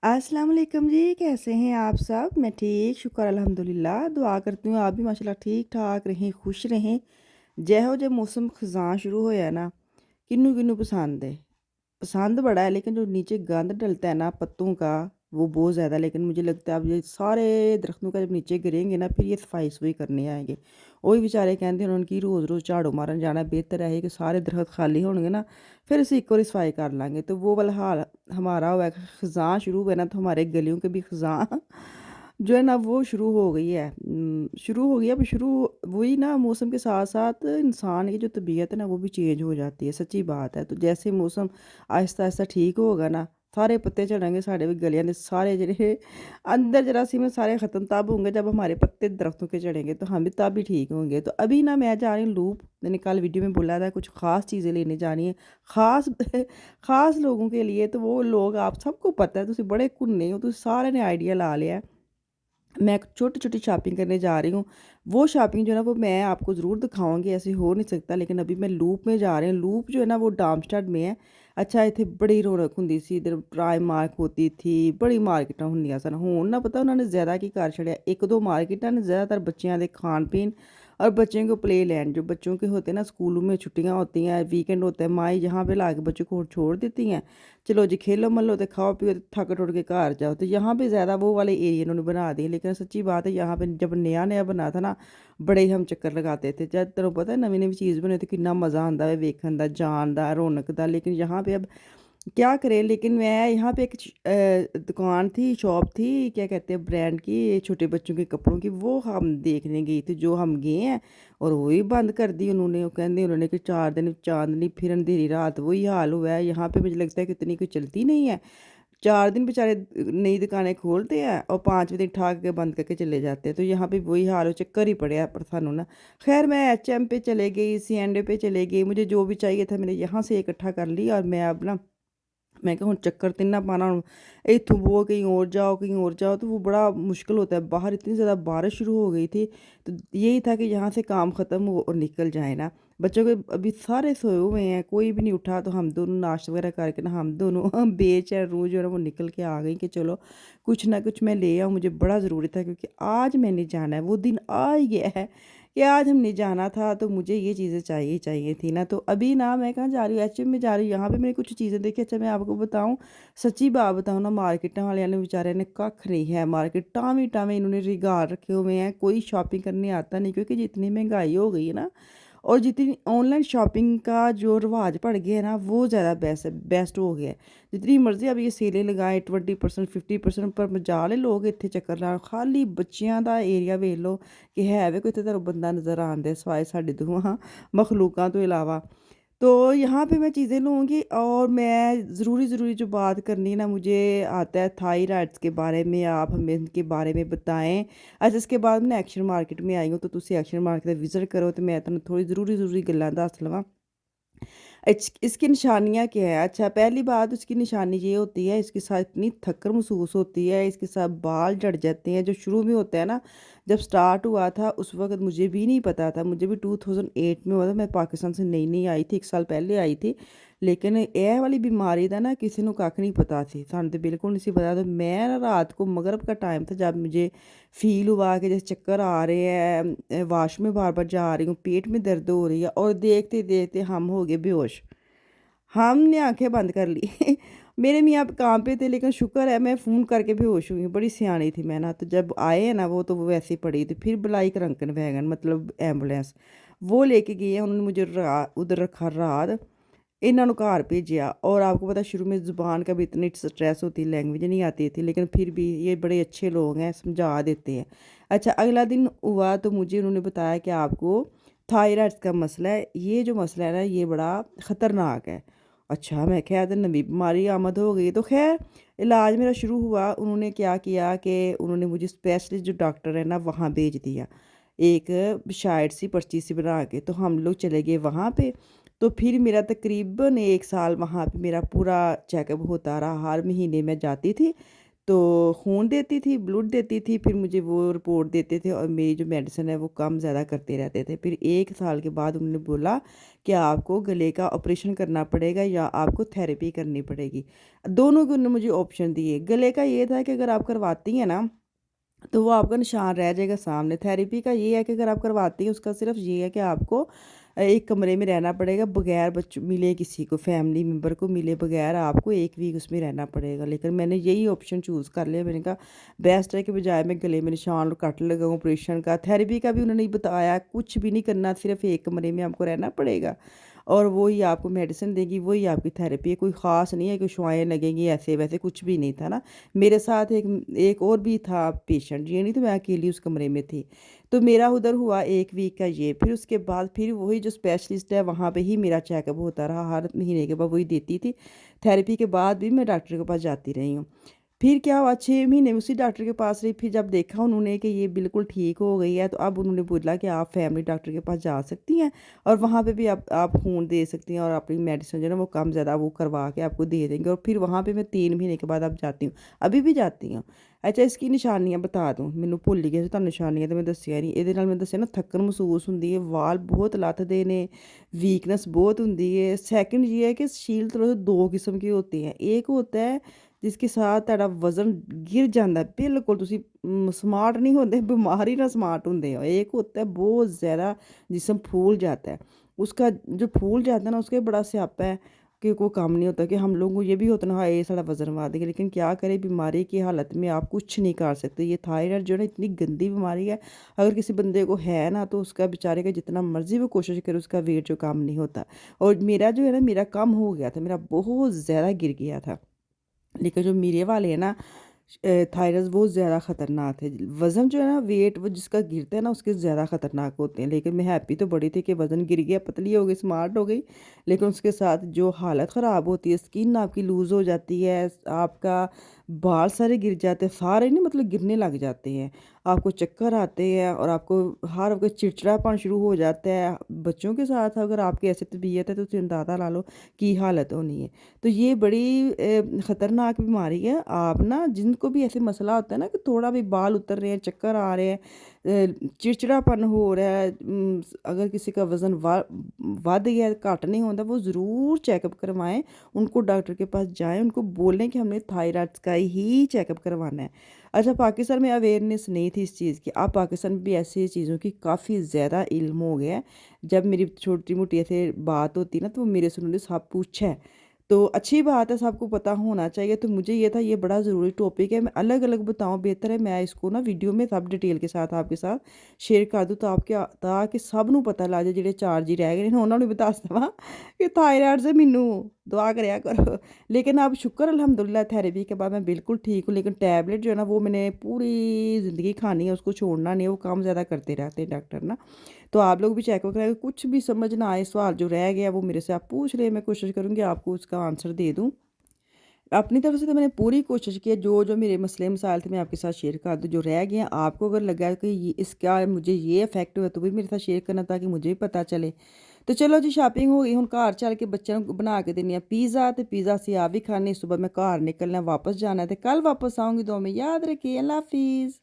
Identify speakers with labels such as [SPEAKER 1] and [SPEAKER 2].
[SPEAKER 1] अस्सलाम वालेकुम जी, कैसे हैं आप सब? मैं ठीक, शुक्र अल्हम्दुलिल्लाह। दुआ करती हूँ आप भी माशाल्लाह ठीक-ठाक रहें, खुश रहें। ਜਿਹੋ ਜਿਹਾ ਮੌਸਮ ख़ज़ां शुरू होया ना, किन्नू किन्नू पसंद है। पसंद बड़ा है लेकिन जो नीचे गंद डलता है ना पत्तों का, वो बहुत ज़्यादा है। लेकिन मुझे लगता है अब ये सारे दरख्तों का जब नीचे गिरेंगे ना, फिर ये सफाई-सफूई करने आएँगे। ਉਹ ਵੀ ਵਿਚਾਰੇ ਕਹਿੰਦੇ ਉਹਨਾਂ ਨੂੰ ਕਿ ਰੋਜ਼-ਰੋਜ਼ ਝਾੜੂ ਮਾਰਨ ਜਾਣਾ, ਬਿਹਤਰ ਹੈ ਕਿ ਸਾਰੇ ਦਰਖਤ ਖਾਲੀ ਹੋਣਗੇ ना, फिर ਅਸੀਂ ਇੱਕ ਵਾਰੀ सफाई कर लेंगे। तो वो वाला हाल हमारा हुआ है, ख़ज़ां शुरू हुआ है ना, तो हमारे गलियों के भी ख़ज़ां जो है ना वो शुरू हो गई है। शुरू हो गई है, अब शुरू वही ना मौसम के साथ-साथ इंसान की जो तबीयत है ना वो भी चेंज हो जाती है, सच्ची बात है। तो जैसे मौसम आहिस्ता-आहिस्ता ठीक होगा ना, सारे पत्ते झड़ेंगे साढ़े भी गलियां दे सारे जेह्ड़े अंदर जरासीम सारे ख़त्म तब होंगे जब हमारे पत्ते दरख्तों के झड़ेंगे, तो हम भी तब भी ठीक होंगे। तो अभी ना मैं जा रही हूँ लूप, मैंने कल वीडियो में बोला था कुछ ख़ास चीज़ें लेने जानी है, ख़ास ख़ास लोगों के लिए। तो वो लोग आप सबको पता है, तुसी बड़े कुन्ने हो, तुसी सारे ने आइडिया ला लिया है। मैं छोटी-छोटी शॉपिंग करने जा रही हूँ। वो शॉपिंग जो है ना वो मैं आपको ज़रूर दिखाऊँगी, ऐसे हो नहीं सकता। लेकिन अभी मैं लूप में जा रही हूँ। लूप जो है ना वो डामस्टेड में है। अच्छा ਇੱਥੇ ਬੜੀ ਰੌਣਕ ਹੁੰਦੀ ਸੀ, ਇੱਧਰ ਪ੍ਰਾਈਮਾਰਕ ਹੋਤੀ ਥੀ, ਬੜੀ ਮਾਰਕੀਟਾਂ ਹੁੰਦੀਆਂ ਸਨ। ਹੁਣ ਨਾ ਪਤਾ ਉਹਨਾਂ ਨੇ ਜ਼ਿਆਦਾ ਕੀ ਕਰ ਛੱਡਿਆ, 1-2 मार्केटां ने ज़्यादातर बच्चियों के खान-पीन और बच्चों के प्ले लैंड, जो बच्चों के होते हैं ना स्कूलों में छुट्टियाँ होती हैं, वीकेंड होता है, माएँ यहाँ पे ला के बच्चों को छोड़ देती हैं। चलो जी खेलो मलो तो खाओ पियो तो थक टुट के घर जाओ। तो यहाँ पे ज़्यादा वो वाले एरिया इन्होंने बना दिए। लेकिन सच्ची बात है यहाँ पे जब नया-नया बना था ना, बड़े ही हम चक्कर लगाते थे। जब तेनों पता है नवीं-नवीं चीज़ बने तो कितना मज़ा आंदा है वेखन दा, जान दा, रौनक दा। लेकिन यहाँ पे अब क्या करें। लेकिन मैं यहाँ पे एक दुकान थी, शॉप थी, क्या कहते हैं ब्रांड की, छोटे बच्चों के कपड़ों की, वो हम देखने गई थी। जो हम गए हैं और वही बंद कर दी उन्होंने। वो कहते उन्होंने कि 4 दिन चाँदनी फिर अंधेरी रात, वही हाल हुआ है। यहाँ पे मुझे लगता है कि इतनी कोई चलती नहीं है। 4 दिन बेचारे नई दुकानें खोलते हैं और 5वें दिन ठा के बंद करके चले जाते हैं। तो यहाँ पे वही हाल हो, चक्कर ही पड़े पर सानू ना। खैर मैं एचएम पे चले गई, C&A पे चले गई, मुझे जो भी चाहिए था मैंने यहाँ से इकट्ठा कर लिया। और मैं अब ना मैं कहा हुण चक्कर ते ना पाना, हुण इत्थों वो कहीं और जाओ, कहीं और जाओ, तो वो बड़ा मुश्किल होता है। बाहर इतनी ज़्यादा बारिश शुरू हो गई थी, तो यही था कि यहाँ से काम ख़त्म हो और निकल जाए ना। बच्चों के अभी सारे सोए हुए हैं, कोई भी नहीं उठा। तो हम दोनों नाश्ता वगैरह करके ना हम दोनों बेच और रूह जो है ना वो निकल के आ गई कि चलो कुछ ना कुछ मैं ले आऊँ, मुझे बड़ा ज़रूरी था क्योंकि आज मैंने जाना है। वो दिन आ ही गया है कि आज हमने जाना था, तो मुझे ये चीज़ें चाहिए चाहिए थी ना। तो अभी ना मैं कहाँ जा रही हूँ, एचएम में जा रही हूँ। यहाँ पे मैंने कुछ चीज़ें देखी। अच्छा मैं आपको बताऊँ, सच्ची बात बताऊँ ना, मार्केटां वालियां ने बेचारियां ने कख नहीं है। मार्केट टाँवी टाँवे इन्होंने रिगाड़ रखे हुए हैं, कोई शॉपिंग करने आता नहीं। क्योंकि जितनी महंगाई हो गई है ना, और जितनी ऑनलाइन शॉपिंग का जो रिवाज पड़ गया है ना, वो ज़्यादा बेस्ट हो गया है। जितनी मर्ज़ी अब ये सेलें लगाएं 20% 50% पर मजाल है लोग इत्थे चक्कर लान। खाली बच्चियां दा एरिया वेख लो कि है वे कोई इत्थे तुहानूं बंदा नज़र आंदे सिवाए साडे दोवां मखलूकां तो इलावा। तो यहाँ पे मैं चीज़ें लूँगी और मैं ज़रूरी जो बात करनी है ना, मुझे आता है थायराइड्स के बारे में, आप हमें इनके बारे में बताएँ। अच्छा इसके बाद मैं एक्शन मार्केट में आई हूँ, तो तुसी एक्शन मार्केट विज़िट करो तो मैं तुहानूं थोड़ी ज़रूरी गल्लां दस लवां। इसकी निशानियाँ क्या है? अच्छा पहली बात इसकी निशानी ये होती है, इसके साथ इतनी थक्कर महसूस होती है, इसके साथ बाल झड़ जाते हैं। जो शुरू में होता है ना, जब स्टार्ट हुआ था उस वक़्त मुझे भी नहीं पता था। मुझे भी 2008 में हुआ था, मैं पाकिस्तान से नई-नई आई थी, 1 साल पहले आई थी। लेकिन ਇਹ वाली बीमारी ਦਾ ना किसी ਨੂੰ ਕੱਖ नहीं पता थी, ਸਾਨੂੰ तो बिल्कुल नहीं सी पता। तो मैं ना रात को मगरिब का टाइम था जब मुझे फ़ील हुआ कि जैसे चक्कर आ रहे हैं, वॉशरूम में बार-बार जा रही हूँ, पेट में दर्द हो रही है और देखते-देखते हम हो गए बेहोश। हमने आँखें बंद कर ली। मेरे मियाँ काम पे थे, लेकिन शुक्र है मैं फ़ोन करके बेहोश हुई हूँ, बड़ी सियानी थी मैं ना। तो जब आए हैं ना वो, तो वो वैसे ही पड़ी थी। फिर बुलाई करंकन वैगन मतलब एम्बुलेंस, वो लेके गई है। उन्होंने मुझे उधर रखा रात, इन्हों ने घर भेजा। और आपको पता है शुरू में ज़ुबान का भी इतनी स्ट्रेस होती, लैंग्वेज नहीं आती थी, लेकिन फिर भी ये बड़े अच्छे लोग हैं, समझा देते हैं। अच्छा अगला दिन हुआ तो मुझे उन्होंने बताया कि आपको थायराइड्स का मसला है। ये जो मसला है ना ये बड़ा ख़तरनाक है। अच्छा मैं क्या तो नवी बीमारी आमद हो गई। तो खैर इलाज मेरा शुरू हुआ। उन्होंने क्या किया कि उन्होंने मुझे स्पेशलिस्ट जो डॉक्टर है ना वहाँ भेज दिया, एक शायद सी पर्ची सी बना के। तो हम लोग चले गए वहाँ पे। तो फिर मेरा तकरीबन 1 साल वहाँ पे मेरा पूरा चेकअप होता रहा, हर महीने मैं जाती थी। तो खून देती थी, ब्लड देती थी, फिर मुझे वो रिपोर्ट देते थे और मेरी जो मेडिसिन है वो कम ज़्यादा करते रहते थे। फिर 1 साल के बाद उन्होंने बोला कि आपको गले का ऑपरेशन करना पड़ेगा या आपको थेरेपी करनी पड़ेगी। दोनों के उन्होंने मुझे ऑप्शन दिए। गले का ये था कि अगर आप करवाती हैं ना, तो वो आपका निशान रह जाएगा सामने। थेरेपी का ये है कि अगर आप करवाती हैं, उसका सिर्फ ये है कि आपको एक कमरे में रहना पड़ेगा, बगैर बच्चों मिले, किसी को फैमिली मेम्बर को मिले बगैर आपको 1 वीक उसमें रहना पड़ेगा। लेकिन मैंने यही ऑप्शन चूज़ कर लिया। मैंने कहा बेस्ट है कि बजाय मैं गले में निशान और कट लगाऊँ ऑपरेशन का। थेरेपी का भी उन्होंने नहीं बताया, कुछ भी नहीं करना, सिर्फ एक कमरे में आपको रहना पड़ेगा और वही आपको मेडिसिन देगी, वही आपकी थेरेपी है। कोई ख़ास नहीं है कि शुआएँ लगेंगी, ऐसे वैसे कुछ भी नहीं था ना। मेरे साथ एक एक और भी था पेशेंट, ये नहीं तो मैं अकेली उस कमरे में थी। तो मेरा उधर हुआ 1 वीक का ये। फिर उसके बाद फिर वही जो स्पेशलिस्ट है वहाँ पे ही मेरा चेकअप होता रहा, हर महीने के बाद वही देती थी। थेरेपी के बाद भी मैं डॉक्टर के पास जाती रही हूँ। फिर क्या हुआ, 6 महीने उसी डॉक्टर के पास रही। फिर जब देखा उन्होंने कि ये बिल्कुल ठीक हो गई है, तो अब उन्होंने बोला कि आप फैमिली डॉक्टर के पास जा सकती हैं और वहाँ पे भी आप खून दे सकती हैं और अपनी मेडिसिन जो है ना वो कम ज़्यादा वो करवा के आपको दे देंगे। और फिर वहाँ पे मैं 3 महीने के बाद अब जाती हूँ, अभी भी जाती हूँ। अच्छा, इसकी ਨਿਸ਼ਾਨੀਆਂ बता दूँ, ਮੈਨੂੰ ਭੁੱਲ ਹੀ ਗਿਆ ਸੀ, ਤੁਹਾਨੂੰ ਨਿਸ਼ਾਨੀਆਂ ਤਾਂ ਮੈਂ ਦੱਸਿਆ ਨਹੀਂ। ਇਹਦੇ ਨਾਲ ਮੈਂ ਦੱਸਿਆ ਨਾ ਥੱਕਣ ਮਹਿਸੂਸ ਹੁੰਦੀ ਹੈ, ਵਾਲ ਬਹੁਤ ਲੱਥਦੇ ਨੇ, वीकनेस बहुत होती है। सेकंड ये है कि शील थोड़ा 2 किस्म के होते हैं। एक होता है जिसके साथ ਤੁਹਾਡਾ वज़न गिर ਜਾਂਦਾ है, बिल्कुल ਤੁਸੀਂ स्मार्ट नहीं होते, बीमार ही ना स्मार्ट होंगे हो। एक होता है बहुत ज़्यादा जिस्म फूल जाता है, उसका जो फूल जाता है ना उसका बड़ा स्यापा है कि कोई काम नहीं होता। कि हम लोगों को ये भी होता है ना, हाँ ये सारा वज़न बढ़ा देगा, लेकिन क्या करें, बीमारी की हालत में आप कुछ नहीं कर सकते। ये थायराइड जो है ना इतनी गंदी बीमारी है, अगर किसी बंदे को है ना तो उसका बेचारे का जितना मर्ज़ी वो कोशिश करे उसका वेट जो कम नहीं होता। और मेरा जो है ना, मेरा कम हो गया था, मेरा बहुत ज़्यादा गिर गया था। लेकिन जो मेरे वाले हैं ना थायराइड वो ज़्यादा ख़तरनाक है। वज़न जो है ना, वेट वो जिसका गिरता है ना उसके ज़्यादा ख़तरनाक होते हैं। लेकिन मैं हैप्पी तो बड़ी थी कि वज़न गिर गया, पतली हो गई, स्मार्ट हो गई। लेकिन उसके साथ जो हालत ख़राब होती है, स्किन आपकी लूज़ हो जाती है, आपका बाल सारे गिर जाते हैं, सारे नहीं मतलब गिरने लग जाते हैं, आपको चक्कर आते हैं और आपको हर वक्त चिड़चिड़ापन शुरू हो जाता है। बच्चों के साथ अगर आपकी ऐसी तबीयत है तो तुम अंदाज़ा ला लो की हालत होनी है। तो ये बड़ी ख़तरनाक बीमारी है। आप ना जिनको भी ऐसे मसला होता है ना कि थोड़ा भी बाल उतर रहे हैं, चक्कर आ रहे हैं, चिड़चिड़ापन हो रहा है, अगर किसी का वज़न बढ़ गया है, घट नहीं होता, वो ज़रूर चेकअप करवाएं। उनको डॉक्टर के पास जाएं, उनको बोलें कि हमने थायराइड का ही चेकअप करवाना है। अच्छा, पाकिस्तान में अवेयरनेस नहीं थी इस चीज़ की, अब पाकिस्तान में भी ऐसी चीज़ों की काफ़ी ज़्यादा इल्म हो गया है। जब मेरी छोटी मोटी ऐसे बात होती ना तो वो मेरे से उन्होंने सब पूछा है। तो अच्छी बात है, सबको पता होना चाहिए। तो मुझे ये था ये बड़ा ज़रूरी टॉपिक है, मैं अलग-अलग बताऊँ, बेहतर है मैं इसको ना वीडियो में सब डिटेल के साथ आपके साथ शेयर कर दूँ ताकि ਸਭ ਨੂੰ ਪਤਾ ਲੱਗ ਜਾਏ, ਜਿਹੜੇ 4 ਜੀ ਰਹਿ ਗਏ ਨੇ ਉਹਨਾਂ ਨੂੰ ਵੀ ਦੱਸ ਦੇਵਾਂ कि थायराइड से मैनू दुआ कराया करो। लेकिन अब शुक्र अल्हम्दुलिल्लाह थेरेपी के बाद मैं बिल्कुल ठीक हूँ। लेकिन टैबलेट जो है ना वो मैंने पूरी ज़िंदगी खानी है, उसको छोड़ना नहीं है, वो काम ज़्यादा करते रहते हैं डॉक्टर ना। तो आप लोग भी चेकअप कराएं, कुछ भी समझ ना आए, सवाल जो रह गया वो मेरे से आप पूछ रहे हैं, मैं कोशिश करूँगी आपको उसका आंसर दे दूँ। अपनी तरफ से तो मैंने पूरी कोशिश की है, जो मेरे मसले मसाइल थे मैं आपके साथ शेयर कर दूँ। जो रह गए हैं आपको अगर लगा कि ये इसका मुझे ये इफेक्ट हुआ तो भी मेरे साथ शेयर करना ताकि मुझे भी पता चले। तो चलो जी, शॉपिंग हो गई, हुण घर चल के बच्चों को बना के देनी है पिज़्ज़ा, तो पिज़्ज़ा असीं आप भी खाने। सुबह मैं घर निकलना, वापस जाना है, तो कल वापस आऊँगी। दुआ में याद रखिए। अल्लाह हाफिज़।